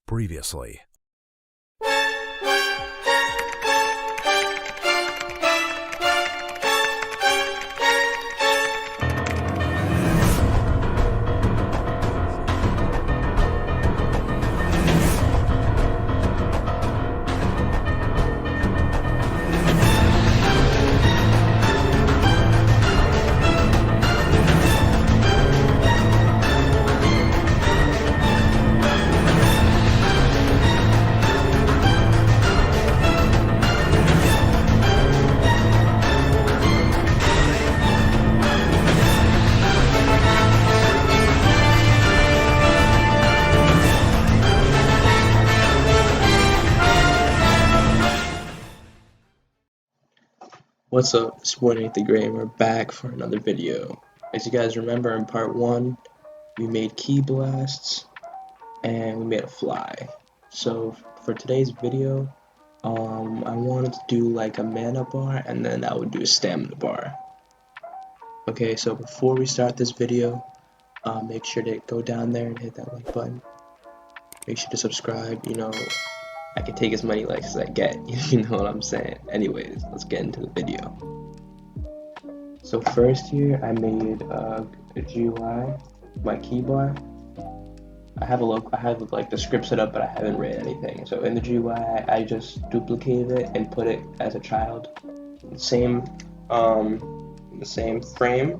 Previously. What's up, it's the Gray, and we're back for another video. As you guys remember, in part 1, we made key blasts, and we made a fly. So, for today's video, I wanted to do like a mana bar, and then I would do a stamina bar. Okay, so before we start this video, make sure to go down there and hit that like button. Make sure to subscribe, I can take as many likes as I get, you know what I'm saying. Anyways, let's get into the video. So first here, I made a GUI, my keybar. I have like the script set up, but I haven't written anything. So in the GUI, I just duplicated it and put it as a child, the same frame.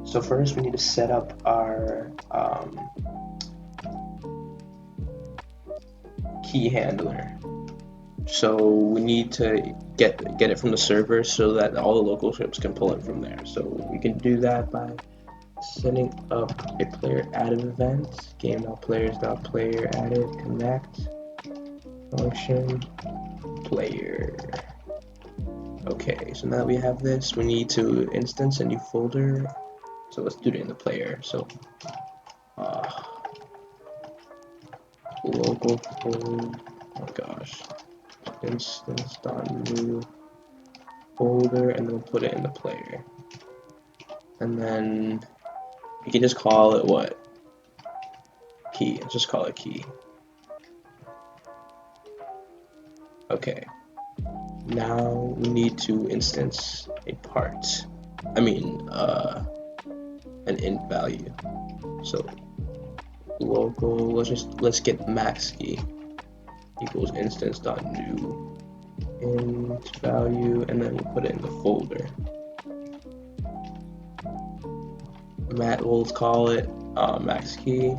So first, we need to set up our key handler. So we need to get it from the server so that all the local scripts can pull it from there. So we can do that by setting up a player added event, game.players.player added connect function player. Okay, so now that we have this, we need to instance a new folder. So let's do it in the player. So local folder, oh gosh, instance.new folder, and then we'll put it in the player. And then you can just call it what? Key. Let's just call it key. Okay. Now we need to instance a part. An int value. So local, let's get max key equals instance.new int value, and then we'll put it in the folder. We'll call it max key,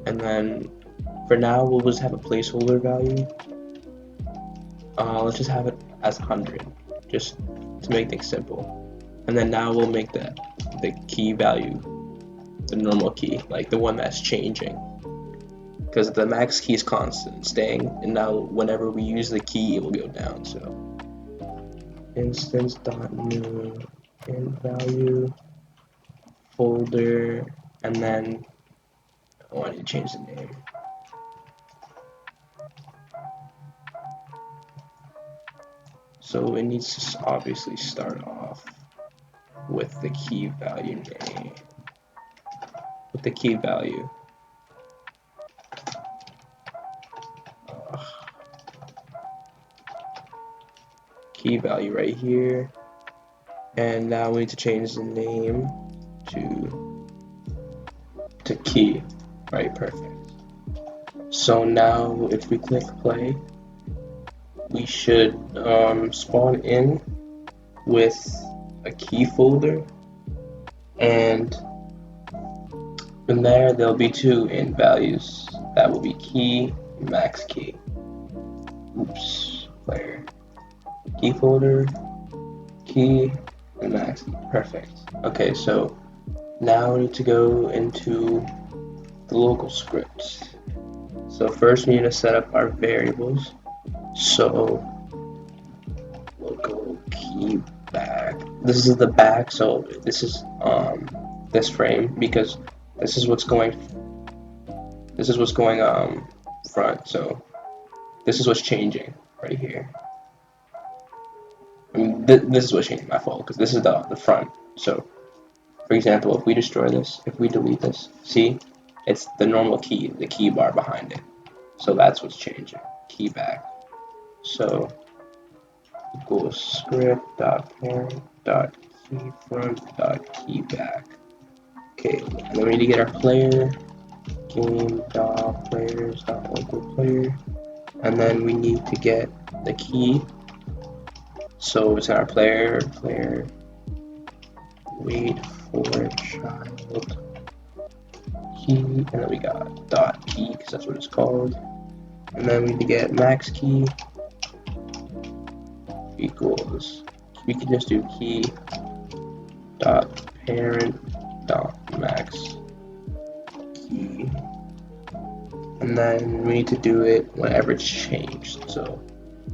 and then for now we'll just have a placeholder value. Let's just have it as 100, just to make things simple. And then now we'll make the key value the normal key, like the one that's changing, because the max key is constant staying, and now whenever we use the key it will go down. So instance.new int value folder, and then I want to change the name. So it needs to obviously start off with the key value name, with the key value. Key value right here, and now we need to change the name to key. Right, perfect. So now if we click play, we should spawn in with a key folder, and from there there'll be two int values that will be key and max key. Oops, player key folder, key, and max key. Perfect. Okay, so now we need to go into the local scripts. So first we need to set up our variables. So local key back. This is the back, so this is this frame, because this is what's going front. So this is what's changing right here. I mean, this is what's changing, my fault, because this is the front. So for example, if we destroy this, if we delete this, see, It's the normal key, the key bar behind it. So that's what's changing. Key back. So equals script.parent.keyFront.keyBack. Okay, and then we need to get our player, game.players.localPlayer, and then we need to get the key. So it's our player, wait for child key, and then we got dot key because that's what it's called. And then we need to get max key equals, we can just do key dot parent dot max key, and then we need to do it whenever it's changed. So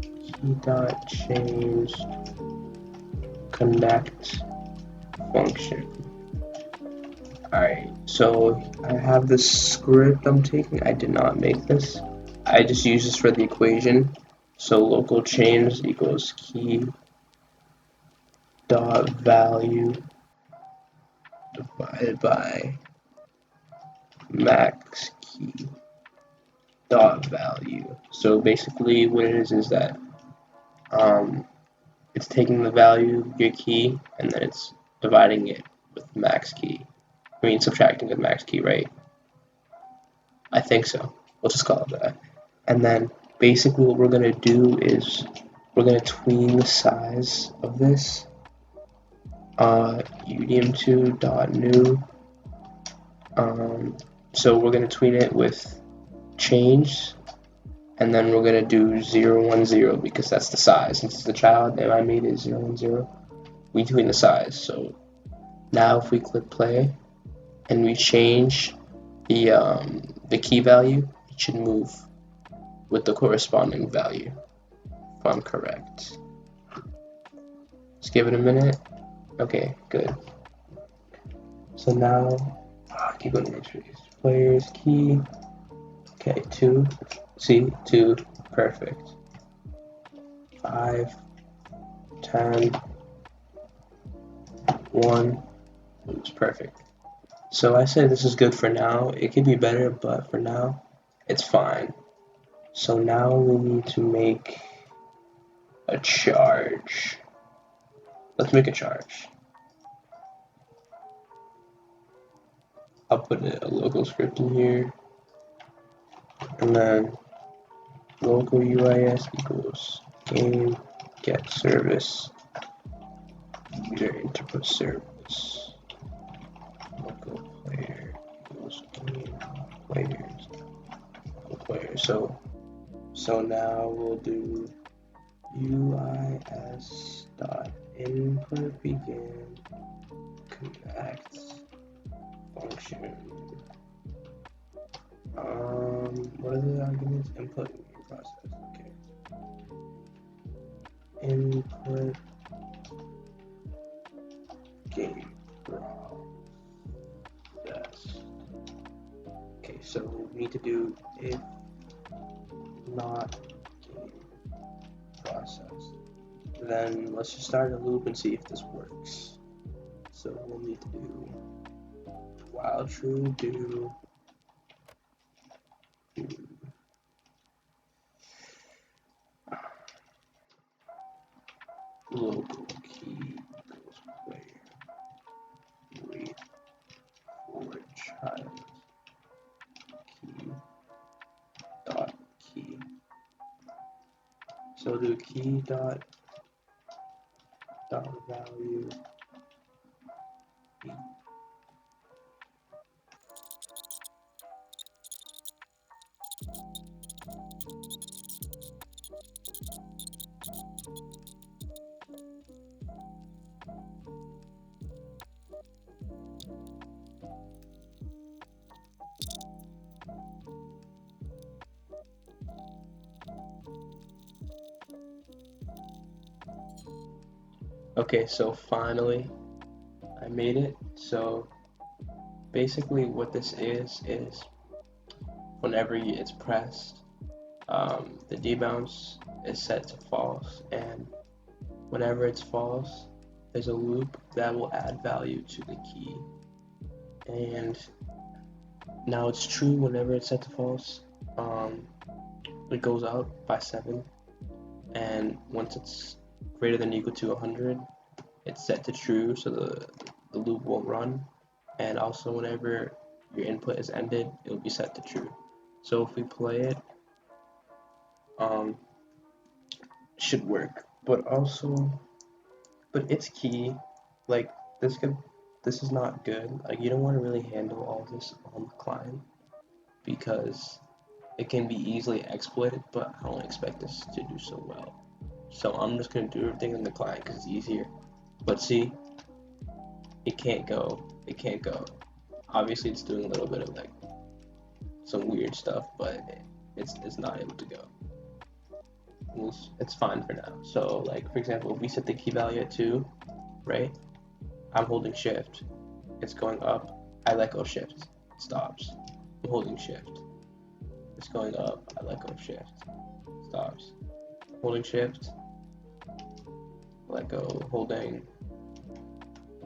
key dot changed connect function. Alright, so I have this script I'm taking. I did not make this. I just use this for the equation. So local change equals key dot value divided by max key dot value. So basically what it is that it's taking the value of your key and then it's dividing it with max key. I mean subtracting with max key, right? I think so. We'll just call it that. And then basically what we're going to do is we're going to tween the size of this udm2.new. So we're going to tween it with change, and then we're going to do 0, 1, 0 because that's the size. Since it's the child and I made it 0, 1, 0, we tween the size. So now if we click play and we change the key value, it should move with the corresponding value, if I'm correct. Let's give it a minute. Okay, good. So now, keep going to the next page. Players key. Okay, 2. See, 2. Perfect. 5, 10, 1. Oops, perfect. So I say this is good for now. It could be better, but for now, it's fine. So now we need to make a charge. Let's make a charge. I'll put a local script in here, and then local UIS equals game get service user input service local player equals game players local player. So now we'll do UIS dot input begin connect function. What are the arguments? Input process. Okay. Input game process. Okay, so we need to do if not game process. Then let's just start a loop and see if this works. So we'll need to do while true do local key equals player wait for child key dot key. So do key dot value. Okay, so finally I made it. So basically what this is whenever it's pressed, the debounce is set to false, and whenever it's false, there's a loop that will add value to the key. And Now it's true whenever it's set to false, it goes up by 7, and once it's greater than or equal to 100, it's set to true, so the loop won't run. And also whenever your input is ended, it'll be set to true. So if we play it, it should work. But it's key. Like this is not good. Like you don't want to really handle all this on the client because it can be easily exploited. But I don't expect this to do so well. So I'm just gonna do everything in the client because it's easier. But see, it can't go. It can't go. Obviously, it's doing a little bit of like some weird stuff, but it's not able to go. It's fine for now. So like for example, if we set the key value at 2, right? I'm holding shift. It's going up. I let go of shift. It stops. I'm holding shift. It's going up. I let go of shift. It stops. Holding shift. Let go. Holding.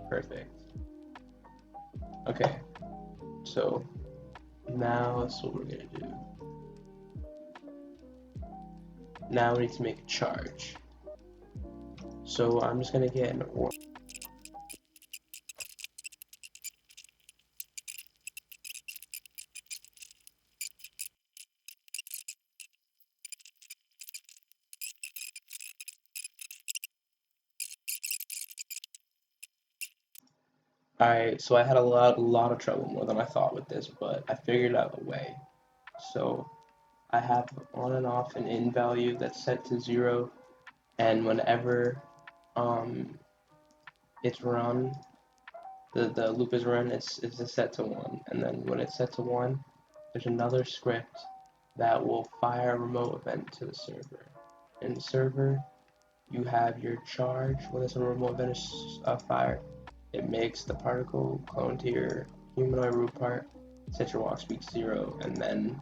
Perfect. Okay. So now that's what we're gonna do. Now we need to make a charge. So I'm just gonna get an or. So I had a lot of trouble, more than I thought with this, but I figured out a way. So I have on and off an in value that's set to 0, and whenever it's run, the loop is run, it's set to 1, and then when it's set to 1, there's another script that will fire a remote event to the server. In the server, you have your charge. When there's a remote event is fired, it makes the particle clone to your humanoid root part, set your walk speed to 0, and then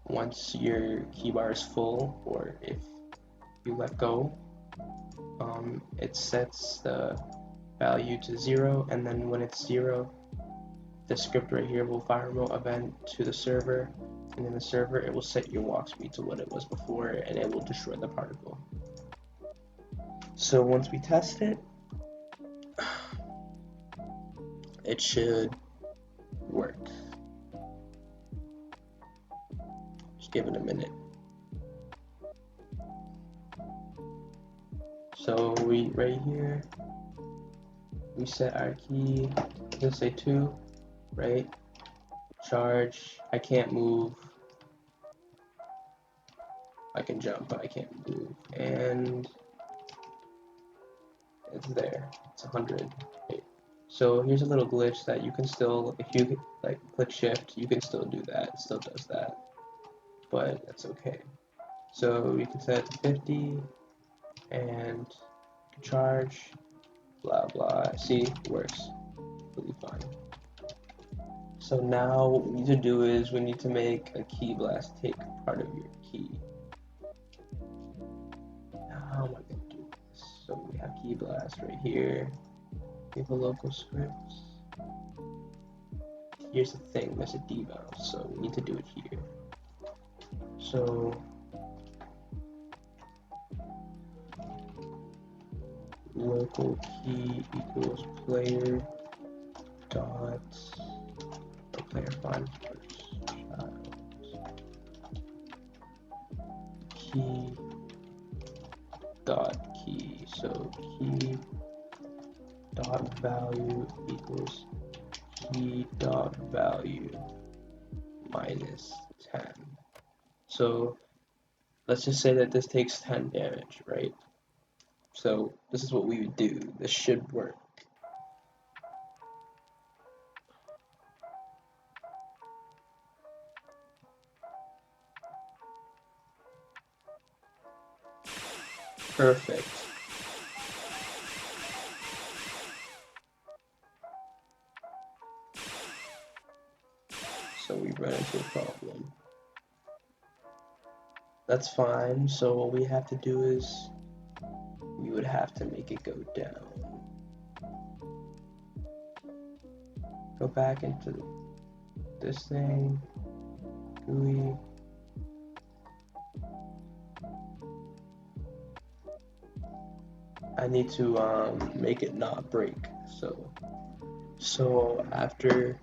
once your keybar is full, or if you let go, it sets the value to 0, and then when it's 0, the script right here will fire a remote event to the server, and in the server it will set your walk speed to what it was before, and it will destroy the particle. So once we test it, it should work. Just give it a minute. So we right here, we set our key, let's say 2, right? Charge, I can't move. I can jump, but I can't move. And it's there. It's 100. Right? So here's a little glitch that you can still, if you like click shift, you can still do that. It still does that, but that's okay. So you can set 50 and charge, blah blah. See, it works really fine. So now what we need to do is we need to make a key blast take part of your key. Now how am I going to do this? So we have key blast right here. We have a local script. Here's the thing, there's a deval, so we need to do it here. So local key equals player dot player find key dot key. So key dot value equals key dot value minus 10. So let's just say that this takes 10 damage, right? So this is what we would do. This should work. Perfect. So we run into a problem. That's fine. So what we have to do is we would have to make it go down. Go back into this thing, GUI. I need to make it not break. So after,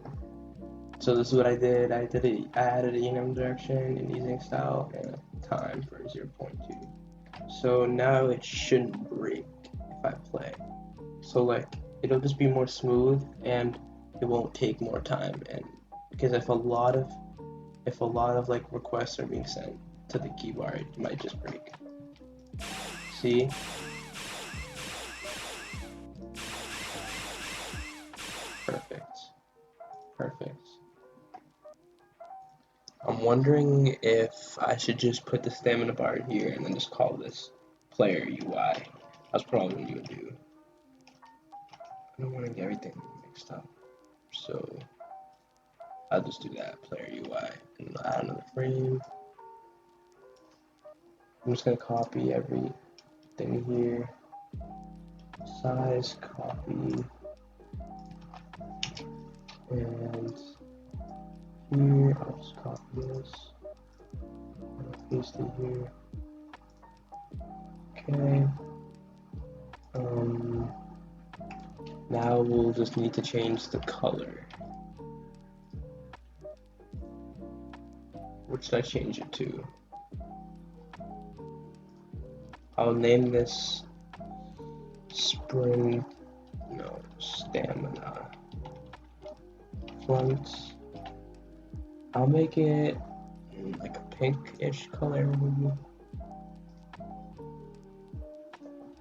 so this is what I did. I added a enum direction and using style and a time for 0.2. So now it shouldn't break if I play. So like it'll just be more smooth and it won't take more time. And because if a lot of like requests are being sent to the keybar, it might just break. See? Perfect. Perfect. I'm wondering if I should just put the stamina bar here and then just call this player UI. That's probably what you would do. I don't want to get everything mixed up. So I'll just do that, player UI, and add another frame. I'm just gonna copy everything here. Size, copy, and here I'll just copy this. I'll paste it here. Okay. Now we'll just need to change the color. What should I change it to? I'll name this stamina front. I'll make it like a pinkish color, maybe.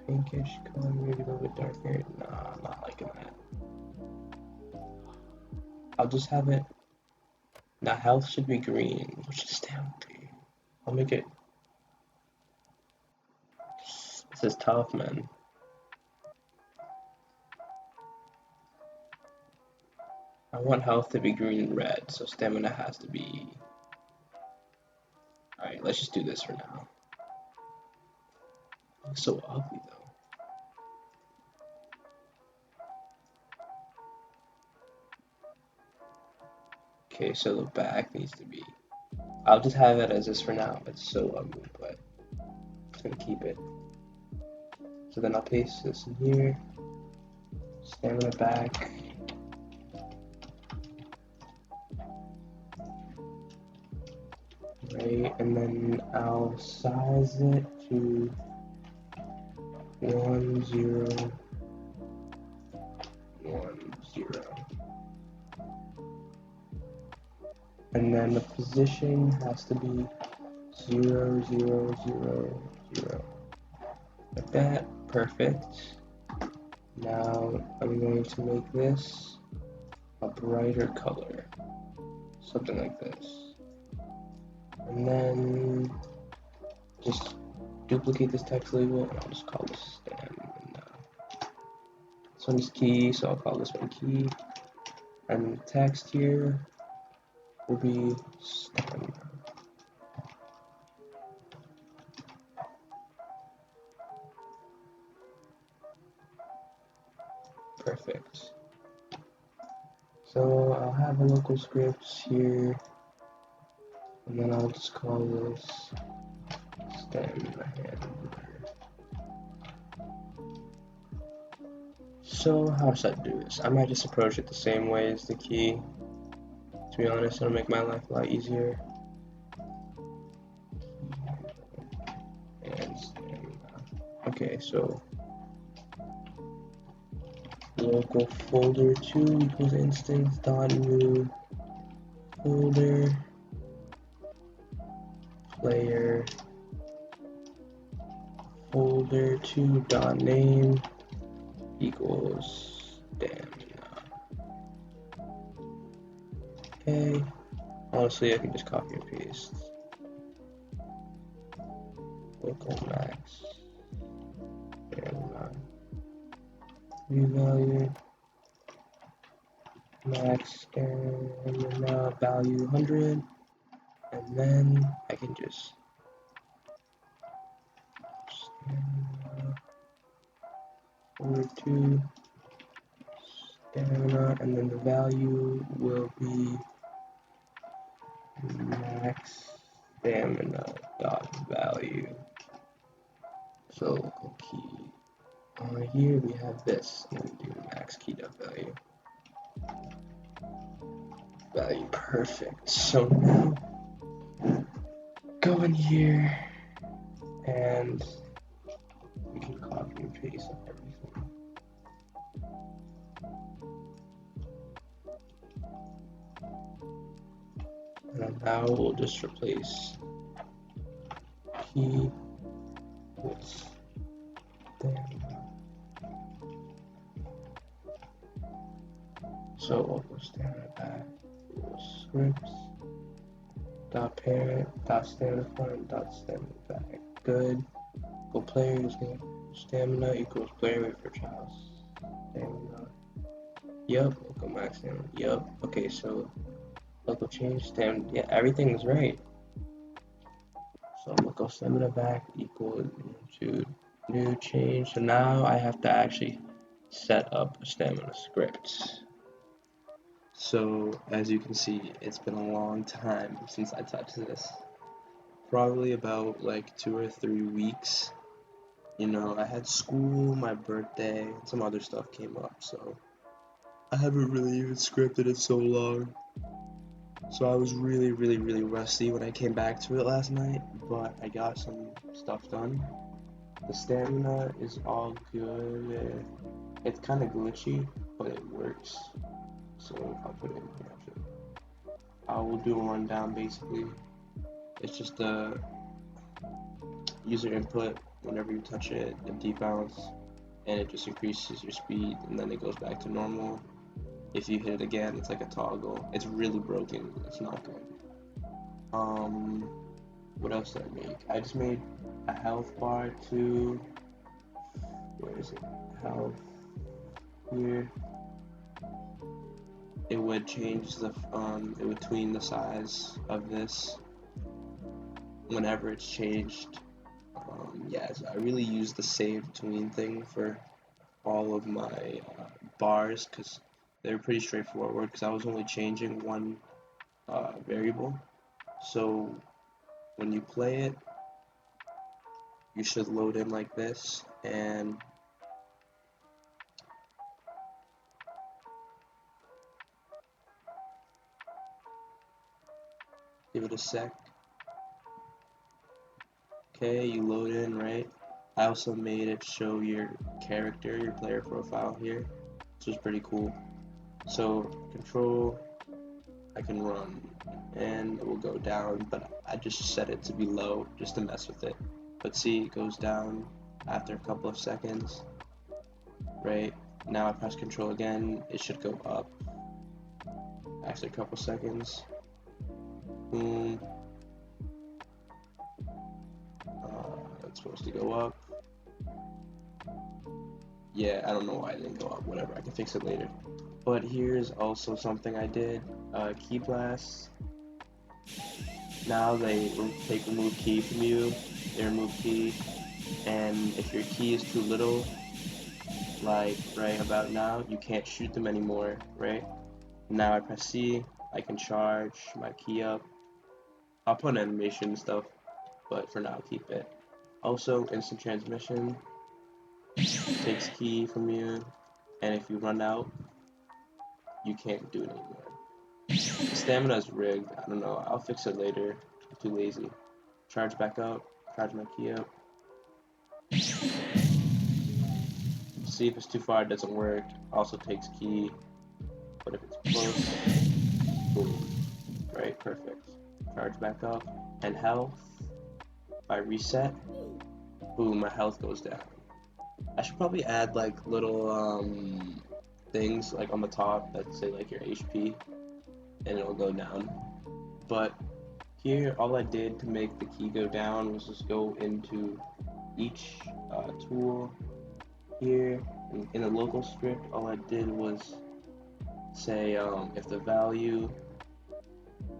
Pinkish color, maybe a little bit darker. Nah, I'm not liking that. I'll just have it. Now health should be green. What should stamina be? I'll make it. This is tough, man. I want health to be green and red, so stamina has to be. Alright, let's just do this for now. It looks so ugly though. Okay, so the back needs to be. I'll just have it as this for now. It's so ugly, but I'm just gonna keep it. So then I'll paste this in here. Stamina back. Right, and then I'll size it to 1, 0, 1, 0. And then the position has to be 0, 0, 0, 0. Like that. Perfect. Now I'm going to make this a brighter color. Something like this. And then just duplicate this text label and I'll just call this stamina. This one is key, so I'll call this one key. And the text here will be stamina. Perfect. So I'll have a local scripts here, and then I'll just call this stamina handler. So how should I do this? I might just approach it the same way as the key. To be honest, it'll make my life a lot easier. And stamina. Okay, so local folder 2 equals instance dot new folder player folder 2 dot name equals stamina. Okay, honestly I can just copy and paste. Local max stamina view value max stamina value 100, and then I can just stamina folder 2 stamina, and then the value will be max stamina dot value. So local key. Here we have this. Let me do max key dot value. Value perfect. So now go in here and we can copy and paste everything. And now we'll just replace key with stamina. So we'll go stamina back, scripts, dot parent, dot stamina front, dot stamina back. Good. Go players stamina equals player weight for child stamina. Yup, local max stamina. Yup. Okay, so local change stamina. Yeah, everything is right. So local stamina back equal to new change. So now I have to actually set up a stamina script. So as you can see, it's been a long time since I touched this. Probably about like 2 or 3 weeks. You know, I had school, my birthday, and some other stuff came up, so I haven't really even scripted it so long. So I was really rusty when I came back to it last night, but I got some stuff done. The stamina is all good. It's kind of glitchy, but it works. So I'll put it in here actually. I will do a rundown basically. It's just a user input. Whenever you touch it, it debounce, and it just increases your speed, and then it goes back to normal. If you hit it again, it's like a toggle. It's really broken. It's not good. What else did I make? I just made a health bar too. Where is it? Health here. It would change the it would tween the size of this whenever it's changed. Yeah, so I really use the save tween thing for all of my bars because they're pretty straightforward because I was only changing one variable. So when you play it, you should load in like this, and give it a sec. Okay, you load in, right? I also made it show your character, your player profile here, which is pretty cool. So control, I can run, and it will go down, but I just set it to be low just to mess with it. But see, it goes down after a couple of seconds, right? Now I press control again, it should go up after a couple seconds. Boom. It's supposed to go up. Yeah, I don't know why it didn't go up, whatever, I can fix it later. But here's also something I did, key blasts. Now they take remove key from you, they remove key, and if your key is too little, like right about now, you can't shoot them anymore, right? Now I press C, I can charge my key up. I'll put an animation and stuff, but for now I'll keep it. Also, instant transmission takes key from you, and if you run out, you can't do it anymore. The stamina is rigged, I don't know, I'll fix it later, I'm too lazy. Charge back up, charge my key up. See if it's too far, it doesn't work. Also takes key, but if it's close, boom. Right, perfect. Charge back up, and health. If I reset, boom, my health goes down. I should probably add like little things like on the top that say like your HP, and it'll go down. But here, all I did to make the key go down was just go into each tool here in a local script. All I did was say if the value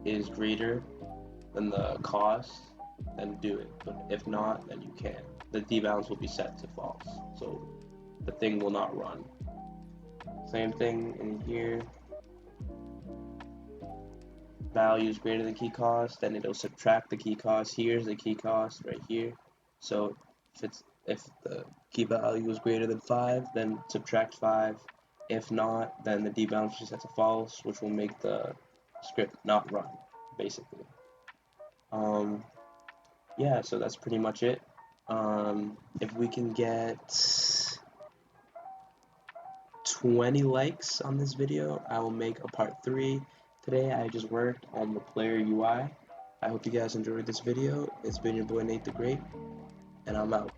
is greater than the cost, then do it. But if not, then you can't. The debounce will be set to false, so the thing will not run. Same thing in here. value is greater than key cost, then it'll subtract the key cost. Here's the key cost right here. So if the key value is greater than 5, then subtract 5. If not, then the debounce just has a false, which will make the script not run, basically. Yeah, so that's pretty much it. If we can get 20 likes on this video, I will make a part 3. Today I just worked on the player UI. I hope you guys enjoyed this video. It's been your boy Nate the Great, and I'm out.